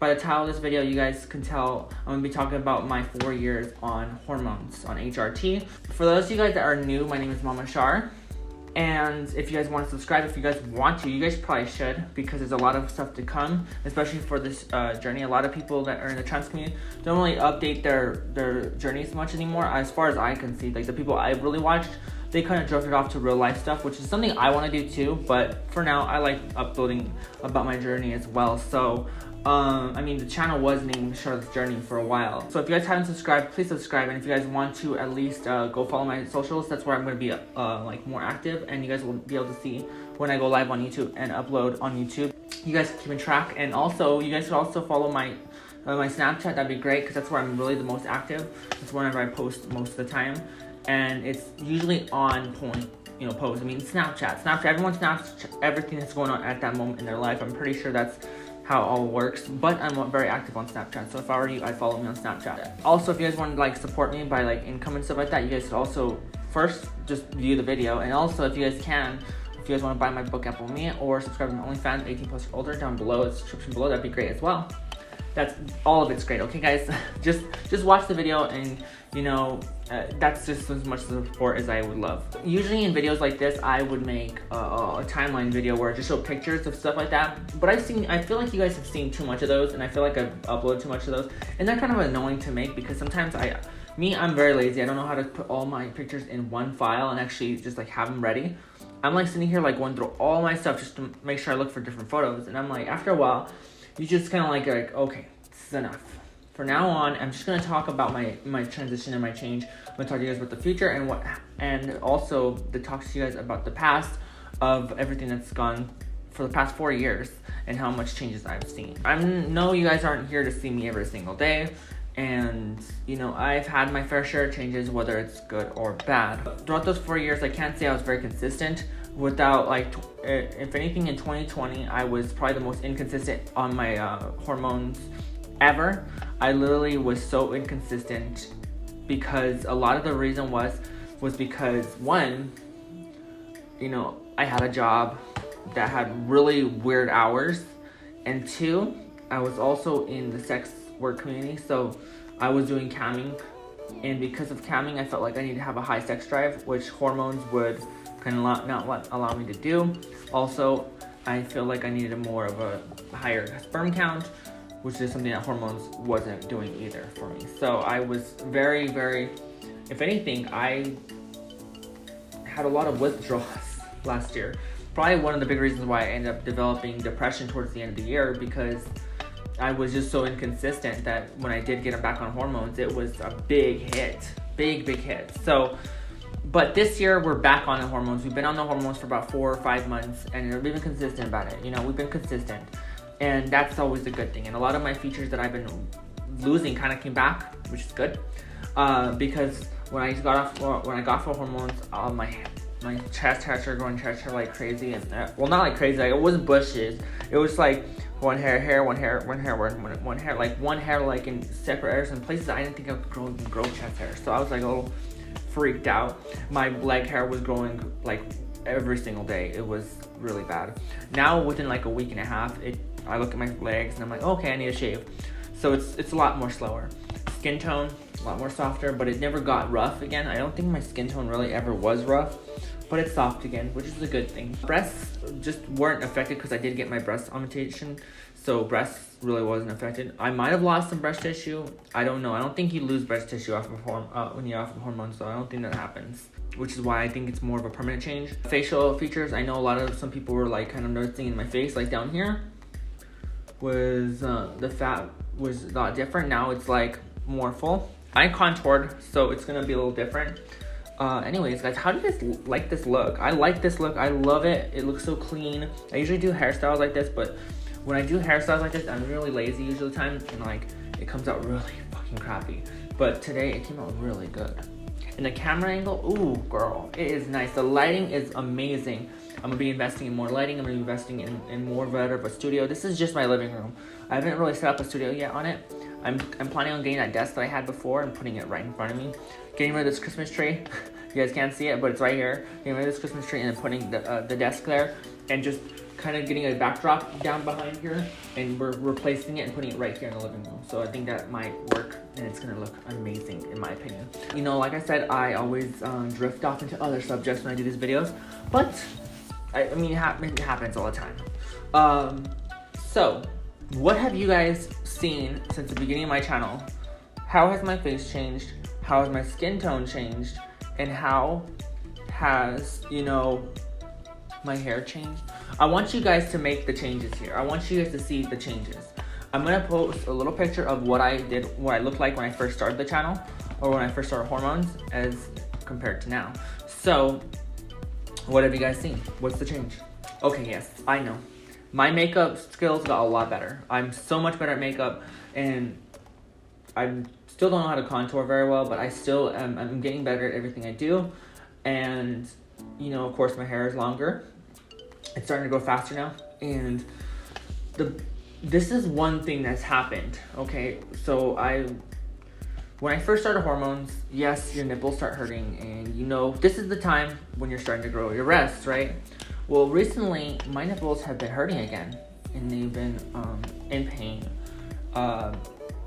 by the title of this video, you guys can tell I'm going to be talking about my 4 years on hormones, on HRT. For those of you guys that are new, my name is Mama Char. And if you guys want to subscribe, if you guys want to, you guys probably should, because there's a lot of stuff to come, especially for this journey. A lot of people that are in the trans community don't really update their journeys much anymore, as far as I can see. Like the people I really watched, they kind of drifted off to real life stuff, which is something I want to do too, but for now, I like uploading about my journey as well. So, I mean, the channel was named Charlotte's Journey for a while. So if you guys haven't subscribed, please subscribe. And if you guys want to at least go follow my socials, that's where I'm going to be like more active. And you guys will be able to see when I go live on YouTube and upload on YouTube. You guys can keep in track. And also, you guys should also follow my my Snapchat. That'd be great, because that's where I'm really the most active. It's whenever I post most of the time. And it's usually on point, you know, post. I mean, Snapchat, everyone snaps everything that's going on at that moment in their life. I'm pretty sure that's how it all works, but I'm very active on Snapchat, so if I were you, I'd follow me on Snapchat. Also, if you guys want to like support me by like income and stuff like that, you guys should also first just view the video, and also if you guys want to buy my book Apple Me or subscribe to my OnlyFans 18 plus or older, down below, the description below, that'd be great as well. That's all of it's great, okay guys? just watch the video, and you know, that's just as much support as I would love. Usually in videos like this, I would make a timeline video where I just show pictures of stuff like that. But I feel like you guys have seen too much of those, and I feel like I've uploaded too much of those, and they're kind of annoying to make, because sometimes I'm very lazy. I don't know how to put all my pictures in one file and actually just like have them ready. I'm like sitting here like going through all my stuff just to make sure I look for different photos, and I'm like, after a while, you just kind of like, okay, this is enough. For now on, I'm just gonna talk about my transition and my change. I'm gonna talk to you guys about the future and also to talk to you guys about the past of everything that's gone for the past 4 years and how much changes I've seen. I know you guys aren't here to see me every single day, and you know, I've had my fair share of changes, whether it's good or bad. Throughout those 4 years, I can't say I was very consistent. Without like, if anything, in 2020, I was probably the most inconsistent on my hormones ever. I literally was so inconsistent because a lot of the reason was because one, you know, I had a job that had really weird hours, and two, I was also in the sex work community, so I was doing camming, and because of camming, I felt like I needed to have a high sex drive, which hormones would kind of not allow me to do. Also, I feel like I needed more of a higher sperm count, which is something that hormones wasn't doing either for me. So I was very, very, if anything, I had a lot of withdrawals last year. Probably one of the big reasons why I ended up developing depression towards the end of the year, because I was just so inconsistent that when I did get back on hormones, it was a big hit, big hit. So, but this year we're back on the hormones. We've been on the hormones for about 4 or 5 months, and we've been consistent about it. You know, we've been consistent. And that's always a good thing. And a lot of my features that I've been losing kind of came back, which is good. Because when I got off of hormones, my chest hair started growing chest hair like crazy. And well, not like crazy. Like, it wasn't bushes. It was like one hair, one hair, like one hair like in separate areas and places I didn't think I could grow chest hair. So I was like a little freaked out. My leg hair was growing like every single day. It was really bad. Now within like a week and a half, I look at my legs and I'm like, okay, I need a shave. So it's a lot more slower. Skin tone, a lot more softer, but it never got rough again. I don't think my skin tone really ever was rough, but it's soft again, which is a good thing. Breasts just weren't affected because I did get my breast augmentation, so breasts really wasn't affected. I might have lost some breast tissue. I don't know. I don't think you lose breast tissue off of when you're off of hormones, so I don't think that happens, which is why I think it's more of a permanent change. Facial features, I know some people were like kind of noticing in my face, like down here was the fat was a lot different. Now it's like more full. I contoured, so it's gonna be a little different. Anyways, guys, how do you guys like this look? I like this look. I love it. It looks so clean. I usually do hairstyles like this, but when I do hairstyles like this, I'm really lazy usually times, and like it comes out really fucking crappy. But today it came out really good. And the camera angle, ooh, girl, it is nice. The lighting is amazing. I'm gonna be investing in more lighting. I'm gonna be investing in more better of a studio. This is just my living room. I haven't really set up a studio yet on it. I'm planning on getting that desk that I had before and putting it right in front of me. Getting rid of this Christmas tree. You guys can't see it, but it's right here. Getting rid of this Christmas tree and then putting the desk there, and just kind of getting a backdrop down behind here, and we're replacing it and putting it right here in the living room. So I think that might work, and it's gonna look amazing in my opinion. You know, like I said, I always drift off into other subjects when I do these videos, but I mean, it happens all the time. So what have you guys seen since the beginning of my channel? How has my face changed? How has my skin tone changed? And how has, you know, my hair changed? I want you guys to make the changes here. I want you guys to see the changes. I'm gonna post a little picture of what I did, what I looked like when I first started the channel, or when I first started hormones as compared to now. So, what have you guys seen? What's the change? Okay, yes, I know. My makeup skills got a lot better. I'm so much better at makeup, and I still don't know how to contour very well, but I still I'm getting better at everything I do. And, you know, of course, my hair is longer. It's starting to grow faster now. And this is one thing that's happened, okay? So when I first started hormones, yes, your nipples start hurting, and you know, this is the time when you're starting to grow your breasts, right? Well, recently, my nipples have been hurting again, and they've been in pain.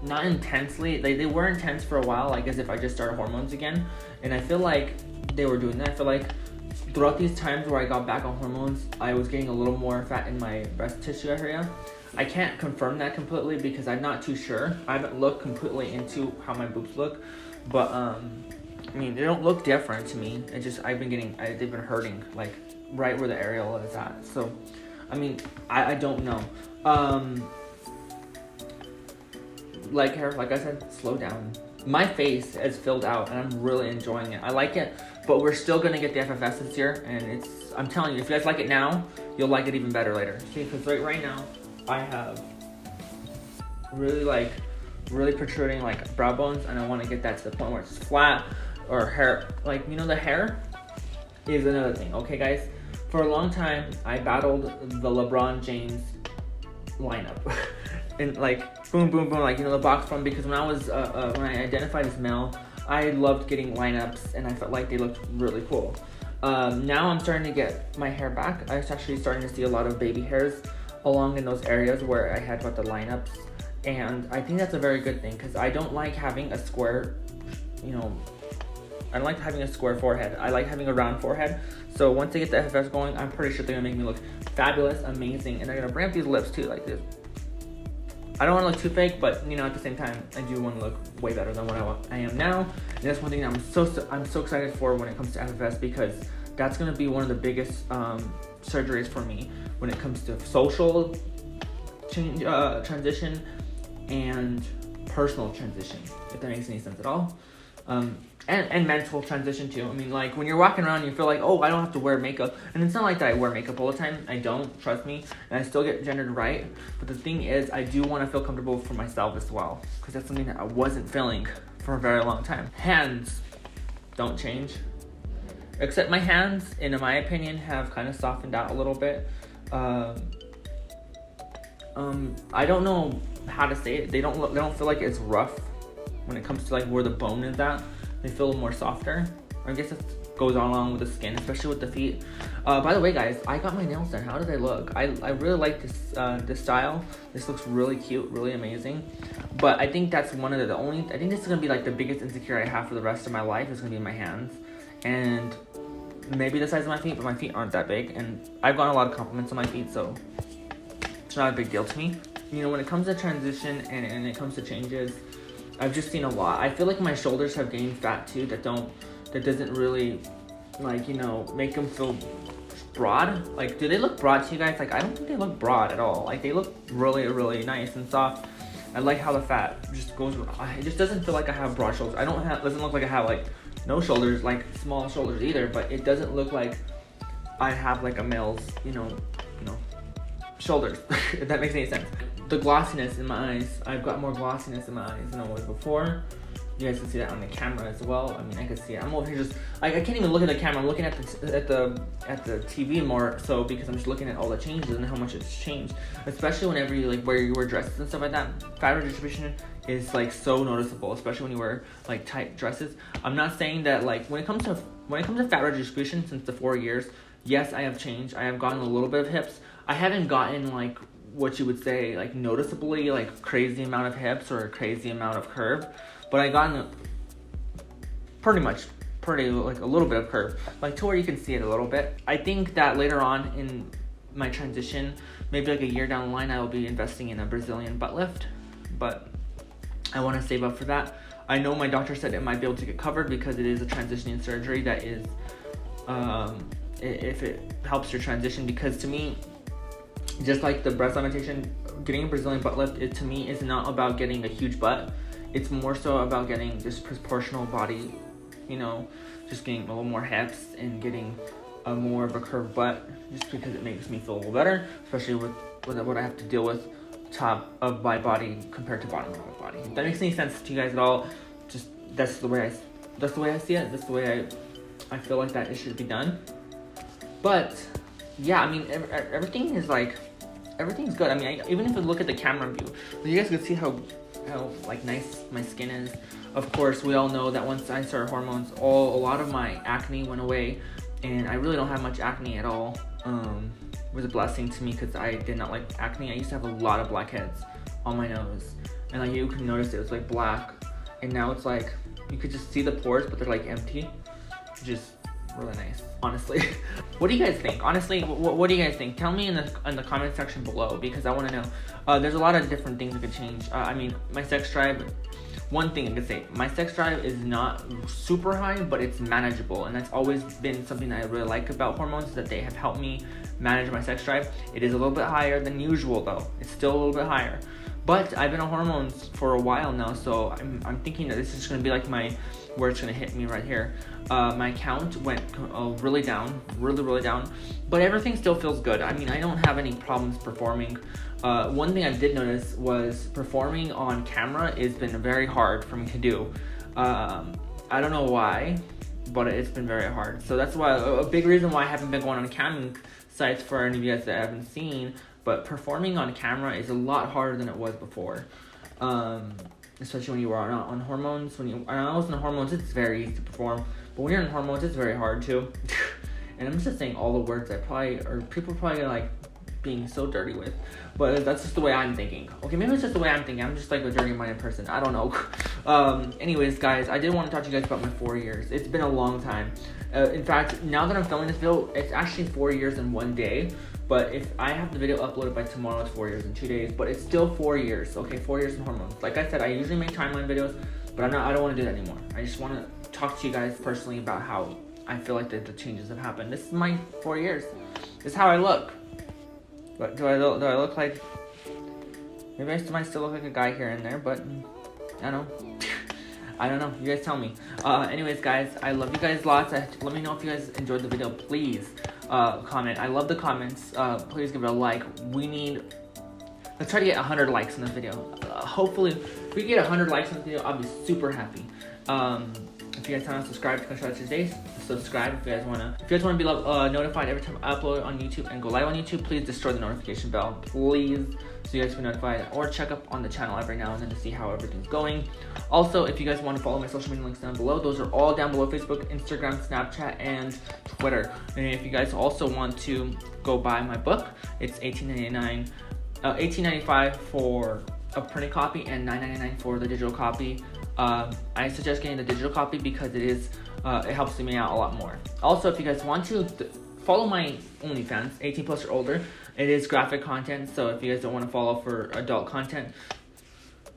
Not intensely, they were intense for a while, like as if I just started hormones again, and I feel like they were doing that. I feel like throughout these times where I got back on hormones, I was getting a little more fat in my breast tissue area. I can't confirm that completely because I'm not too sure. I haven't looked completely into how my boobs look, but I mean, they don't look different to me. It's just they've been hurting, like right where the areola is at. So, I mean, I don't know. Like I said, slow down. My face is filled out, and I'm really enjoying it. I like it, but we're still gonna get the FFS this year, and I'm telling you, if you guys like it now, you'll like it even better later. See, because right now, I have really protruding like brow bones, and I want to get that to the point where it's flat, or hair, like, you know, the hair is another thing. Okay, guys, for a long time, I battled the LeBron James lineup. And like boom, boom, boom, like, you know, the box form, because when I identified as male, I loved getting lineups, and I felt like they looked really cool. Now I'm starting to get my hair back. I'm actually starting to see a lot of baby hairs along in those areas where I had got the lineups, and I think that's a very good thing, because I don't like having a square, you know, I don't like having a square forehead. I like having a round forehead. So once they get the FFS going, I'm pretty sure they're gonna make me look fabulous, amazing, and they're gonna bring up these lips too, like this. I don't want to look too fake, but, you know, at the same time, I do want to look way better than what I am now. And that's one thing that I'm so excited for when it comes to FFS, because that's going to be one of the biggest surgeries for me when it comes to social change, transition, and personal transition, if that makes any sense at all. And mental transition too. I mean, like, when you're walking around, you feel like, oh, I don't have to wear makeup. And it's not like that I wear makeup all the time. I don't, trust me. And I still get gendered right. But the thing is, I do want to feel comfortable for myself as well, because that's something that I wasn't feeling for a very long time. Hands don't change. Except my hands, in my opinion, have kind of softened out a little bit. I don't know how to say it. They don't feel like it's rough when it comes to like where the bone is at. They feel more softer. I guess it goes along with the skin, especially with the feet. By the way, guys, I got my nails done. How do they look? I really like this style. This looks really cute, really amazing. But I think that's one of I think this is gonna be like the biggest insecurity I have for the rest of my life is gonna be my hands. And maybe the size of my feet, but my feet aren't that big. And I've gotten a lot of compliments on my feet, so it's not a big deal to me. You know, when it comes to transition and it comes to changes, I've just seen a lot. I feel like my shoulders have gained fat too, that doesn't really, like, you know, make them feel broad. Like, do they look broad to you guys? Like, I don't think they look broad at all. Like, they look really, really nice and soft. I like how the fat just goes, it just doesn't feel like I have broad shoulders. Doesn't look like I have like no shoulders, like small shoulders either, but it doesn't look like I have like a male's, you know, shoulders, if that makes any sense. The glossiness in my eyes, I've got more glossiness in my eyes than I was before. You guys can see that on the camera as well. I mean, I can see it. I'm over here just, I can't even look at the camera. I'm looking at the TV more so, because I'm just looking at all the changes and how much it's changed. Especially whenever you like wear dresses and stuff like that. Fat redistribution is like so noticeable, especially when you wear like tight dresses. I'm not saying that like when it comes to fat redistribution since the 4 years, yes, I have changed. I have gotten a little bit of hips. I haven't gotten like what you would say like noticeably like crazy amount of hips or a crazy amount of curve, but I gotten pretty like a little bit of curve, like to where you can see it a little bit. I think that later on in my transition, maybe like a year down the line, I will be investing in a Brazilian butt lift, but I want to save up for that. I know my doctor said it might be able to get covered because it is a transitioning surgery that is, if it helps your transition, because to me, just like the breast augmentation, getting a Brazilian butt lift, it to me is not about getting a huge butt. It's more so about getting just proportional body, you know, just getting a little more hips and getting a more of a curved butt, just because it makes me feel a little better, especially with what I have to deal with top of my body compared to bottom of my body. If that makes any sense to you guys at all, just that's the way I see it. That's the way I feel like that it should be done. But yeah, I mean, everything's good. I mean, even if you look at the camera view, you guys can see how like nice my skin is. Of course, we all know that once I started hormones, a lot of my acne went away, and I really don't have much acne at all. It was a blessing to me because I did not like acne. I used to have a lot of blackheads on my nose, and like you can notice it was like black, and now it's like you could just see the pores, but they're like empty. Just really nice, honestly. What do you guys think? Honestly, what do you guys think? Tell me in the comment section below, because I want to know. There's a lot of different things that could change. I mean, my sex drive. One thing I could say, my sex drive is not super high, but it's manageable, and that's always been something that I really like about hormones, that they have helped me manage my sex drive. It is a little bit higher than usual though. It's still a little bit higher, but I've been on hormones for a while now, so I'm thinking that this is going to be like where it's going to hit me right here. My count went really down, really down, but everything still feels good. I mean, I don't have any problems performing. One thing I did notice was performing on camera has been very hard for me to do. I don't know why, but it's been very hard. So that's why a big reason why I haven't been going on camming sites for any of you guys that I haven't seen. But performing on camera is a lot harder than it was before. Especially when you were on hormones. When I was on hormones, it's very easy to perform. But when you're on hormones, it's very hard too. And I'm just saying all the words people are probably like being so dirty with. But that's just the way I'm thinking. Okay, maybe it's just the way I'm thinking. I'm just like a dirty-minded person. I don't know. Anyways, guys, I did want to talk to you guys about my 4 years. It's been a long time. In fact, now that I'm filming this video, it's actually 4 years in 1 day. But if I have the video uploaded by tomorrow, it's 4 years in 2 days. But it's still 4 years. Okay, 4 years in hormones. Like I said, I usually make timeline videos, but I don't want to do that anymore. I just want to talk to you guys personally about how I feel like the changes have happened. This is my 4 years. This is how I look. But do I look like, maybe I might still look like a guy here and there, but I don't know. I don't know. You guys tell me. Anyways, guys, I love you guys lots. Let me know if you guys enjoyed the video. Please comment. I love the comments. Please give it a like. Let's try to get 100 likes in this video. Hopefully, if we get 100 likes in this video, I'll be super happy. If you guys haven't subscribed to Charolette today, subscribe if you guys wanna. If you guys wanna be notified every time I upload on YouTube and go live on YouTube, please destroy the notification bell, please, so you guys can be notified. Or check up on the channel every now and then to see how everything's going. Also, if you guys want to follow my social media links down below, those are all down below: Facebook, Instagram, Snapchat, and Twitter. And if you guys also want to go buy my book, it's $18.95 for a printed copy and $9.99 for the digital copy. I suggest getting the digital copy because it helps me out a lot more. Also, if you guys want to follow my OnlyFans, 18 plus or older, it is graphic content. So if you guys don't want to follow for adult content,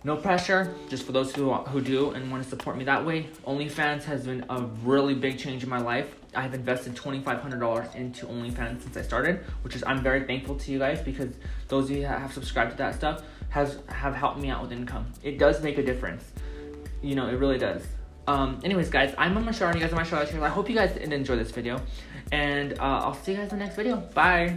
no pressure. Just for those who do and want to support me that way. OnlyFans has been a really big change in my life. I have invested $2,500 into OnlyFans since I started, I'm very thankful to you guys, because those of you that have subscribed to that stuff have helped me out with income. It does make a difference. You know, it really does. Anyways, guys, I'm Mama Char, and you guys are my Charolette. I hope you guys did enjoy this video, and I'll see you guys in the next video. Bye.